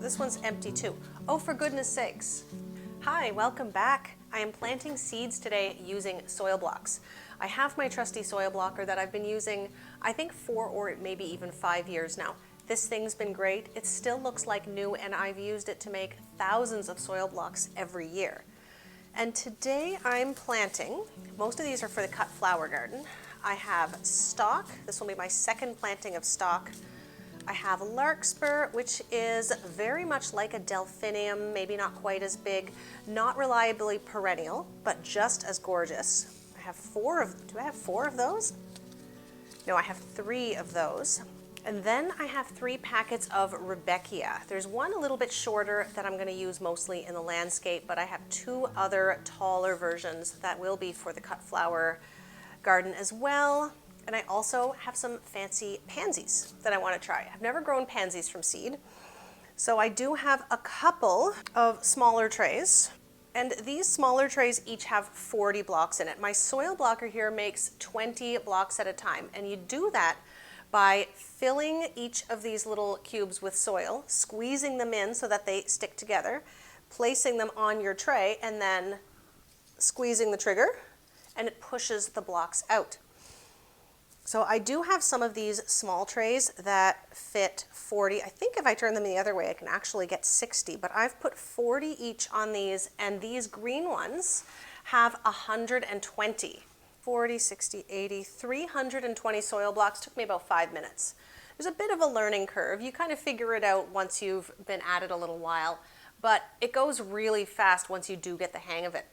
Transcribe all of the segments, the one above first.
This one's empty too. Oh, for goodness sakes. Hi, welcome back. I am planting seeds today using soil blocks. I have my trusty soil blocker that I've been using, I think 4 or maybe even 5 years now. This thing's been great. It still looks like new, and I've used it to make thousands of soil blocks every year. And today I'm planting, most of these are for the cut flower garden. I have stock. This will be my second planting of stock. I have larkspur, which is very much like a delphinium, maybe not quite as big, not reliably perennial, but just as gorgeous. I have do I have 4 of those? No, I have 3 of those. And then I have 3 packets of Rudbeckia. There's one a little bit shorter that I'm going to use mostly in the landscape, but I have 2 other taller versions that will be for the cut flower garden as well. And I also have some fancy pansies that I want to try. I've never grown pansies from seed. So I do have a couple of smaller trays. And these smaller trays each have 40 blocks in it. My soil blocker here makes 20 blocks at a time. And you do that by filling each of these little cubes with soil, squeezing them in so that they stick together, placing them on your tray, and then squeezing the trigger, and it pushes the blocks out. So I do have some of these small trays that fit 40. I think if I turn them the other way, I can actually get 60, but I've put 40 each on these, and these green ones have 120. 40, 60, 80, 320 soil blocks. Took me about 5 minutes. There's a bit of a learning curve. You kind of figure it out once you've been at it a little while, but it goes really fast once you do get the hang of it.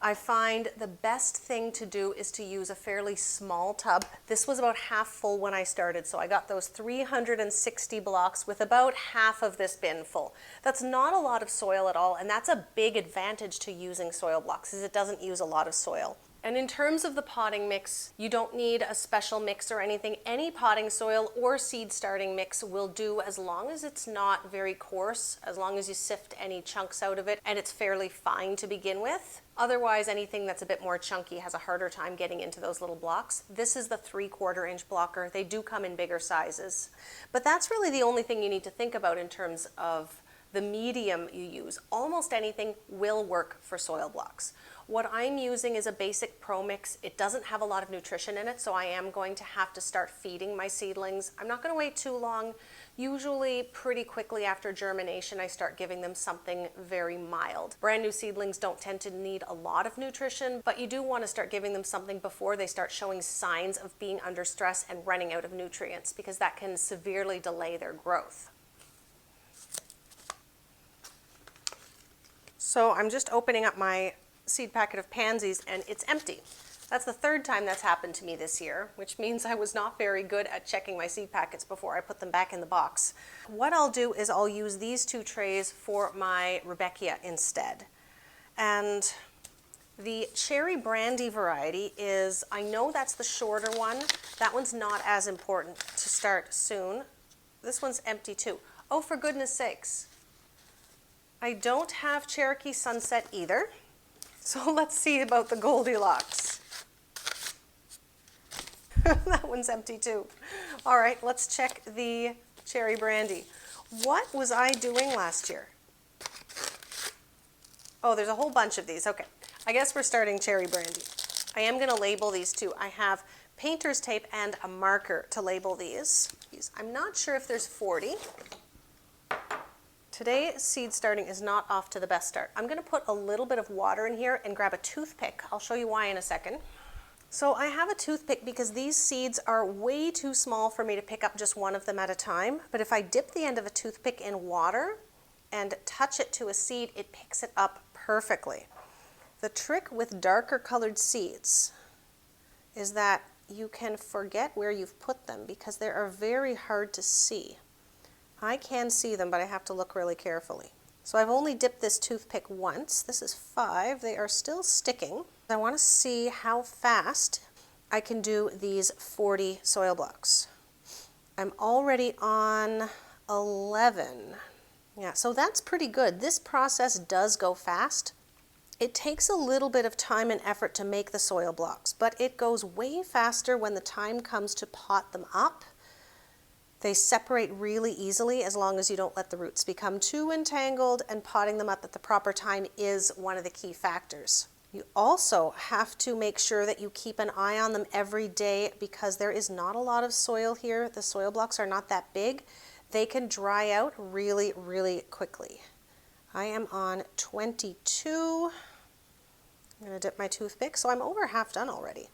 I find the best thing to do is to use a fairly small tub. This was about half full when I started, so I got those 360 blocks with about half of this bin full. That's not a lot of soil at all, and that's a big advantage to using soil blocks, is it doesn't use a lot of soil. And in terms of the potting mix, you don't need a special mix or anything. Any potting soil or seed starting mix will do as long as it's not very coarse, as long as you sift any chunks out of it and it's fairly fine to begin with. Otherwise, anything that's a bit more chunky has a harder time getting into those little blocks. This is the 3/4 inch blocker. They do come in bigger sizes. But that's really the only thing you need to think about in terms of the medium you use. Almost anything will work for soil blocks. What I'm using is a basic pro mix. It doesn't have a lot of nutrition in it, so I am going to have to start feeding my seedlings. I'm not going to wait too long. Usually pretty quickly after germination, I start giving them something very mild. Brand new seedlings don't tend to need a lot of nutrition, but you do want to start giving them something before they start showing signs of being under stress and running out of nutrients, because that can severely delay their growth. So I'm just opening up my seed packet of pansies and it's empty. That's the 3rd time that's happened to me this year, which means I was not very good at checking my seed packets before I put them back in the box. What I'll do is I'll use these 2 trays for my Rudbeckia instead. And the cherry brandy variety is, I know that's the shorter one. That one's not as important to start soon. This one's empty too. Oh, for goodness sakes. I don't have Cherokee Sunset either. So let's see about the Goldilocks. That one's empty too. All right, let's check the cherry brandy. What was I doing last year? Oh, there's a whole bunch of these. Okay, I guess we're starting cherry brandy. I am going to label these too. I have painter's tape and a marker to label these. I'm not sure if there's 40. Today, seed starting is not off to the best start. I'm going to put a little bit of water in here and grab a toothpick. I'll show you why in a second. So I have a toothpick because these seeds are way too small for me to pick up just one of them at a time. But if I dip the end of a toothpick in water and touch it to a seed, it picks it up perfectly. The trick with darker colored seeds is that you can forget where you've put them because they are very hard to see. I can see them, but I have to look really carefully. So I've only dipped this toothpick once. This is 5. They are still sticking. I want to see how fast I can do these 40 soil blocks. I'm already on 11. Yeah, so that's pretty good. This process does go fast. It takes a little bit of time and effort to make the soil blocks, but it goes way faster when the time comes to pot them up. They separate really easily as long as you don't let the roots become too entangled, and potting them up at the proper time is one of the key factors. You also have to make sure that you keep an eye on them every day because there is not a lot of soil here. The soil blocks are not that big. They can dry out really, really quickly. I am on 22. I'm going to dip my toothpick, so I'm over half done already.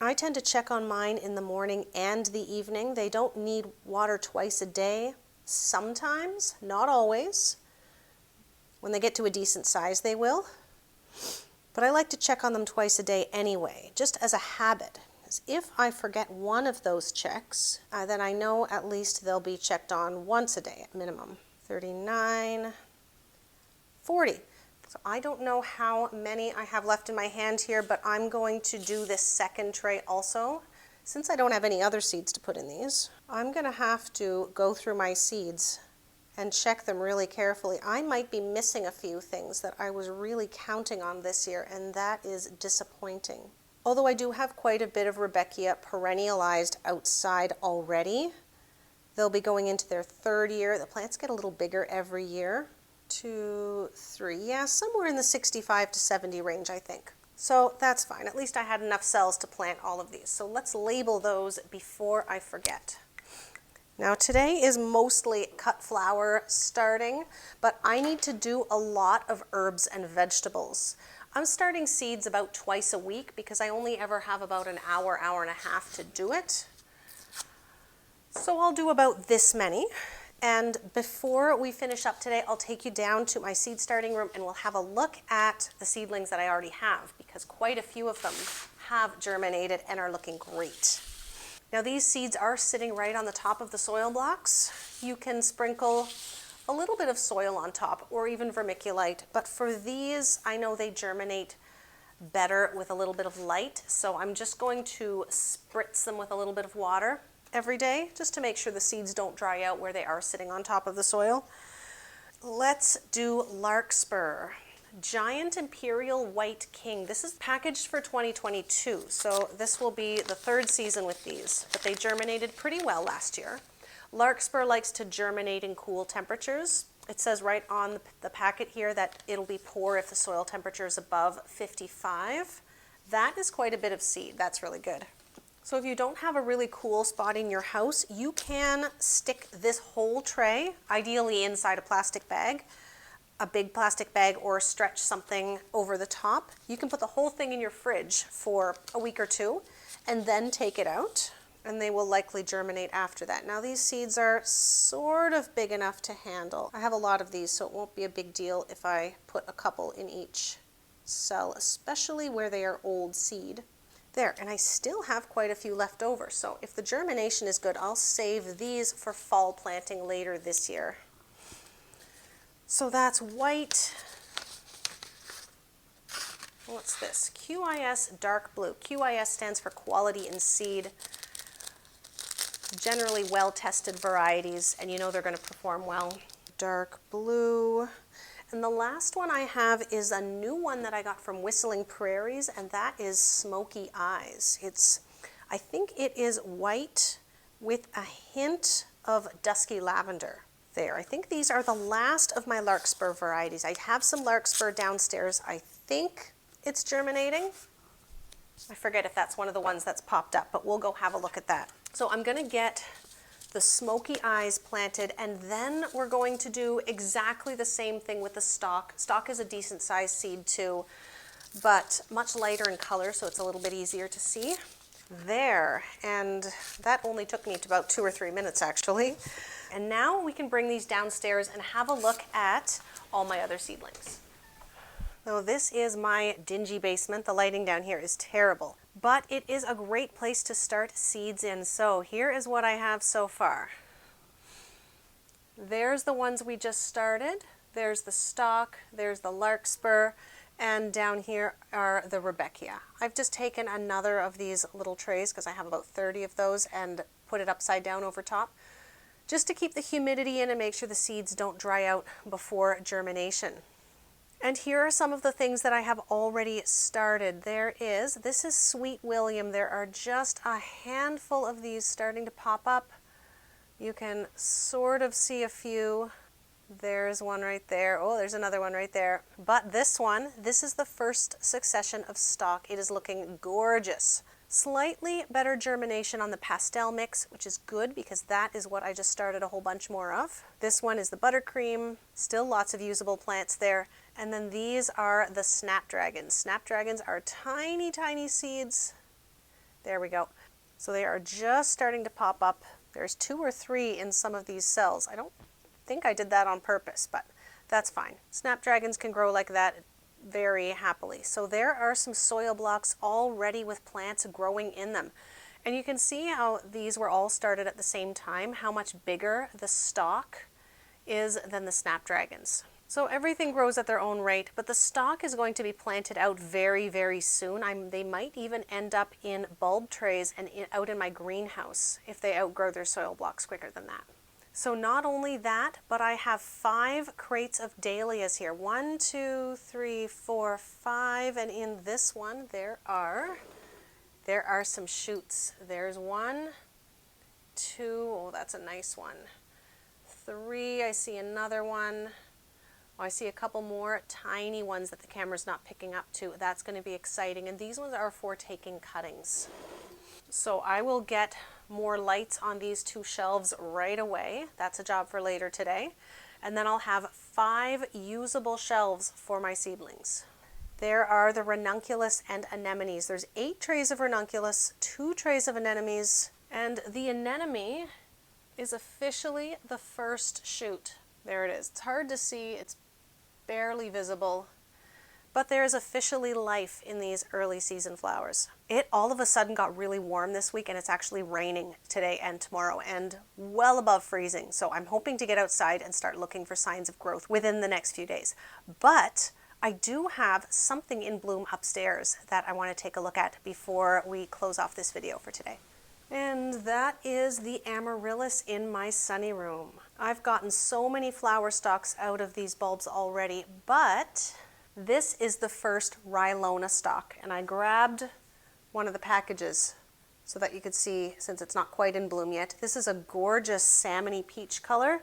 I tend to check on mine in the morning and the evening. They don't need water twice a day. Sometimes, not always. When they get to a decent size, they will. But I like to check on them twice a day anyway, just as a habit. If I forget one of those checks, then I know at least they'll be checked on once a day at minimum. 39, 40. So I don't know how many I have left in my hand here, but I'm going to do this second tray also. Since I don't have any other seeds to put in these, I'm going to have to go through my seeds and check them really carefully. I might be missing a few things that I was really counting on this year, and that is disappointing. Although I do have quite a bit of Rudbeckia perennialized outside already. They'll be going into their third year. The plants get a little bigger every year. 2, 3, yeah, somewhere in the 65 to 70 range, I think. So that's fine. At least I had enough cells to plant all of these. So let's label those before I forget. Now today is mostly cut flower starting, but I need to do a lot of herbs and vegetables. I'm starting seeds about twice a week because I only ever have about an hour, hour and a half to do it. So I'll do about this many. And before we finish up today, I'll take you down to my seed starting room and we'll have a look at the seedlings that I already have because quite a few of them have germinated and are looking great. Now these seeds are sitting right on the top of the soil blocks. You can sprinkle a little bit of soil on top or even vermiculite, but for these, I know they germinate better with a little bit of light. So I'm just going to spritz them with a little bit of water every day just to make sure the seeds don't dry out where they are sitting on top of the soil. Let's do larkspur. Giant Imperial White King. This is packaged for 2022, so this will be the third season with these, but they germinated pretty well last year. Larkspur likes to germinate in cool temperatures. It says right on the packet here that it'll be poor if the soil temperature is above 55. That is quite a bit of seed. That's really good. So if you don't have a really cool spot in your house, you can stick this whole tray, ideally inside a plastic bag, a big plastic bag, or stretch something over the top. You can put the whole thing in your fridge for a week or two and then take it out, and they will likely germinate after that. Now these seeds are sort of big enough to handle. I have a lot of these, so it won't be a big deal if I put a couple in each cell, especially where they are old seed. There, and I still have quite a few left over, so if the germination is good, I'll save these for fall planting later this year. So that's white. What's this? QIS dark blue. QIS stands for quality in seed. Generally well-tested varieties, and you know they're going to perform well. Dark blue. And the last one I have is a new one that I got from Whistling Prairies, and that is Smoky Eyes. I think it is white with a hint of dusky lavender there. I think these are the last of my larkspur varieties. I have some larkspur downstairs. I think it's germinating. I forget if that's one of the ones that's popped up, but we'll go have a look at that. So I'm going to get the Smoky Eyes planted, and then we're going to do exactly the same thing with the stalk. Stalk is a decent sized seed too, but much lighter in color, so it's a little bit easier to see. There, and that only took me to about 2 or 3 minutes actually. And now we can bring these downstairs and have a look at all my other seedlings. Now this is my dingy basement. The lighting down here is terrible, but it is a great place to start seeds in. So here is what I have so far. There's the ones we just started. There's the stalk, there's the larkspur, and down here are the Rudbeckia. I've just taken another of these little trays because I have about 30 of those and put it upside down over top just to keep the humidity in and make sure the seeds don't dry out before germination. And here are some of the things that I have already started. This is Sweet William. There are just a handful of these starting to pop up. You can sort of see a few. There's one right there. Oh, there's another one right there. But this one, this is the first succession of stalk. It is looking gorgeous. Slightly better germination on the pastel mix, which is good because that is what I just started a whole bunch more of. This one is the buttercream. Still lots of usable plants there. And then these are the snapdragons. Snapdragons are tiny, tiny seeds. There we go. So they are just starting to pop up. There's 2 or 3 in some of these cells. I don't think I did that on purpose, but that's fine. Snapdragons can grow like that very happily. So there are some soil blocks already with plants growing in them. And you can see how these were all started at the same time, how much bigger the stalk is than the snapdragons. So everything grows at their own rate, but the stalk is going to be planted out very, very soon. They might even end up in bulb trays and out in my greenhouse if they outgrow their soil blocks quicker than that. So not only that, but I have 5 crates of dahlias here. 1, 2, 3, 4, 5, and in this one there are some shoots. There's 1, 2, oh that's a nice one. 3, I see another one. Oh, I see a couple more tiny ones that the camera's not picking up too. That's going to be exciting, and these ones are for taking cuttings. So I will get more lights on these 2 shelves right away. That's a job for later today. And then I'll have 5 usable shelves for my seedlings. There are the ranunculus and anemones. There's 8 trays of ranunculus, 2 trays of anemones, and the anemone is officially the first shoot. There it is. It's hard to see, it's barely visible, but there is officially life in these early season flowers. It all of a sudden got really warm this week, and it's actually raining today and tomorrow and well above freezing. So I'm hoping to get outside and start looking for signs of growth within the next few days. But I do have something in bloom upstairs that I want to take a look at before we close off this video for today. And that is the amaryllis in my sunny room. I've gotten so many flower stalks out of these bulbs already, but this is the first Rhylona stalk, and I grabbed one of the packages so that you could see, since it's not quite in bloom yet. This is a gorgeous salmony peach color.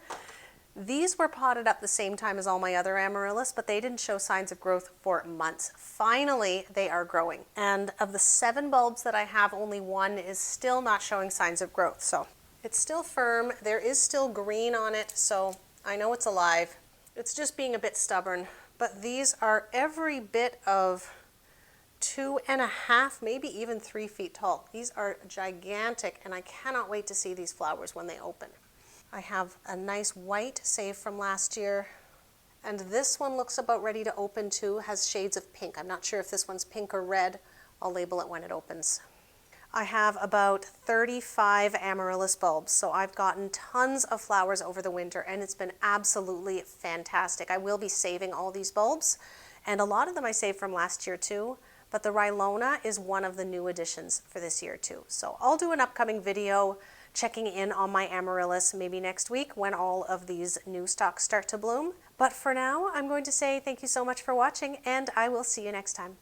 These were potted up the same time as all my other amaryllis, but they didn't show signs of growth for months. Finally, they are growing. And of the 7 bulbs that I have, only 1 is still not showing signs of growth. So it's still firm. There is still green on it, so I know it's alive. It's just being a bit stubborn. But these are every bit of 2.5, maybe even 3 feet tall. These are gigantic, and I cannot wait to see these flowers when they open. I have a nice white saved from last year, and this one looks about ready to open too, has shades of pink. I'm not sure if this one's pink or red. I'll label it when it opens. I have about 35 amaryllis bulbs, so I've gotten tons of flowers over the winter, and it's been absolutely fantastic. I will be saving all these bulbs, and a lot of them I saved from last year too, but the Rhylona is one of the new additions for this year too. So I'll do an upcoming video checking in on my amaryllis maybe next week when all of these new stalks start to bloom. But for now, I'm going to say thank you so much for watching, and I will see you next time.